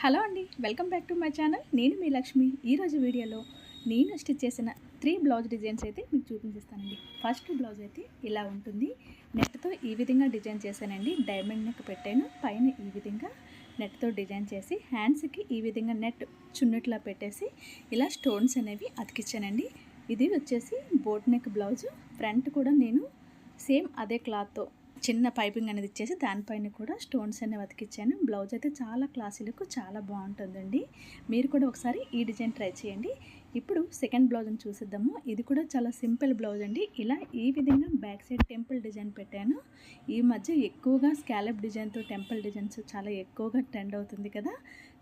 Hello అండి, welcome back to my channel. నేను మీ లక్ష్మి. ఈరోజు వీడియోలో నేను స్టిచ్ చేసిన 3 బ్లౌజ్ డిజైన్స్ అయితే మీకు చూపించేస్తానండి. ఫస్ట్ బ్లౌజ్ అయితే ఇలా ఉంటుంది. నెట్తో ఈ విధంగా డిజైన్ చేశానండి. డైమండ్ నెక్ పెట్టాను. పైన ఈ విధంగా నెట్తో డిజైన్ చేసి హ్యాండ్స్కి ఈ విధంగా నెట్ చున్నట్లా పెట్టేసి ఇలా స్టోన్స్ అనేవి అతికిచ్చానండి. ఇది వచ్చేసి బోట్ నెక్ బ్లౌజు. ఫ్రంట్ కూడా నేను సేమ్ అదే క్లాత్తో చిన్న పైపింగ్ అనేది ఇచ్చేసి దానిపైన కూడా స్టోన్స్ అనేవి అతికిచ్చాను. బ్లౌజ్ అయితే చాలా క్లాసీ లుక్, చాలా బాగుంటుందండి. మీరు కూడా ఒకసారి ఈ డిజైన్ ట్రై చేయండి. ఇప్పుడు సెకండ్ బ్లౌజ్ని చూసిద్దాము. ఇది కూడా చాలా సింపుల్ బ్లౌజ్ అండి. ఇలా ఈ విధంగా బ్యాక్ సైడ్ టెంపుల్ డిజైన్ పెట్టాను. ఈ మధ్య ఎక్కువగా స్కాలప్ డిజైన్తో టెంపుల్ డిజైన్స్ చాలా ఎక్కువగా ట్రెండ్ అవుతుంది కదా,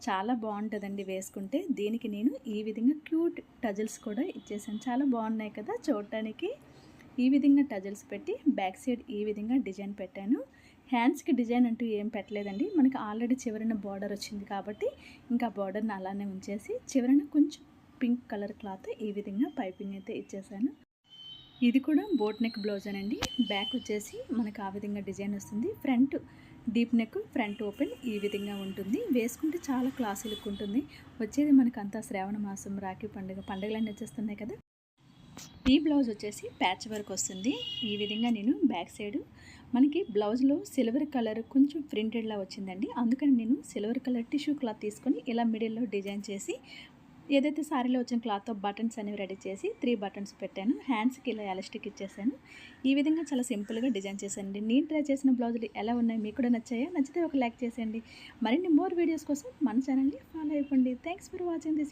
చాలా బాగుంటుందండి వేసుకుంటే. దీనికి నేను ఈ విధంగా క్యూట్ టజిల్స్ కూడా ఇచ్చేసాను. చాలా బాగున్నాయి కదా చూడటానికి. ఈ విధంగా టజల్స్ పెట్టి బ్యాక్ సైడ్ ఈ విధంగా డిజైన్ పెట్టాను. హ్యాండ్స్కి డిజైన్ అంటూ ఏం పెట్టలేదండి. మనకి ఆల్రెడీ చివరన బార్డర్ వచ్చింది కాబట్టి ఇంకా బార్డర్ని అలానే ఉంచేసి చివరన కొంచెం పింక్ కలర్ క్లాత్ ఈ విధంగా పైపింగ్ అయితే ఇచ్చేసాను. ఇది కూడా బోట్ నెక్ బ్లౌజ్ అనండి. బ్యాక్ వచ్చేసి మనకు ఆ విధంగా డిజైన్ వస్తుంది. Front deep neck, front open ఈ విధంగా ఉంటుంది. వేసుకుంటే చాలా క్లాసీ లుక్ ఉంటుంది. వచ్చేది మనకంతా శ్రావణ మాసం, రాఖీ పండుగలన్నీ వచ్చేస్తున్నాయి కదా. ఈ బ్లౌజ్ వచ్చేసి ప్యాచ్ వర్క్ వస్తుంది. ఈ విధంగా నేను బ్యాక్ సైడ్ మనకి బ్లౌజ్లో సిల్వర్ కలర్ కొంచెం ప్రింటెడ్లా వచ్చిందండి. అందుకని నేను సిల్వర్ కలర్ టిష్యూ క్లాత్ తీసుకొని ఇలా మిడిల్లో డిజైన్ చేసి ఏదైతే సారీలో వచ్చిన క్లాత్తో బటన్స్ అనేవి రెడీ చేసి 3 బటన్స్ పెట్టాను. హ్యాండ్స్కి ఇలా ఎలాస్టిక్ ఇచ్చేసాను. ఈ విధంగా చాలా సింపుల్గా డిజైన్ చేశానండి. నేను ట్రై చేసిన బ్లౌజులు ఎలా ఉన్నాయి, మీకు కూడా నచ్చాయా? నచ్చితే ఒక లైక్ చేసేయండి. మరిన్ని మోర్ వీడియోస్ కోసం మన ఛానల్ని ఫాలో అయిపోండి. Thanks for watching this.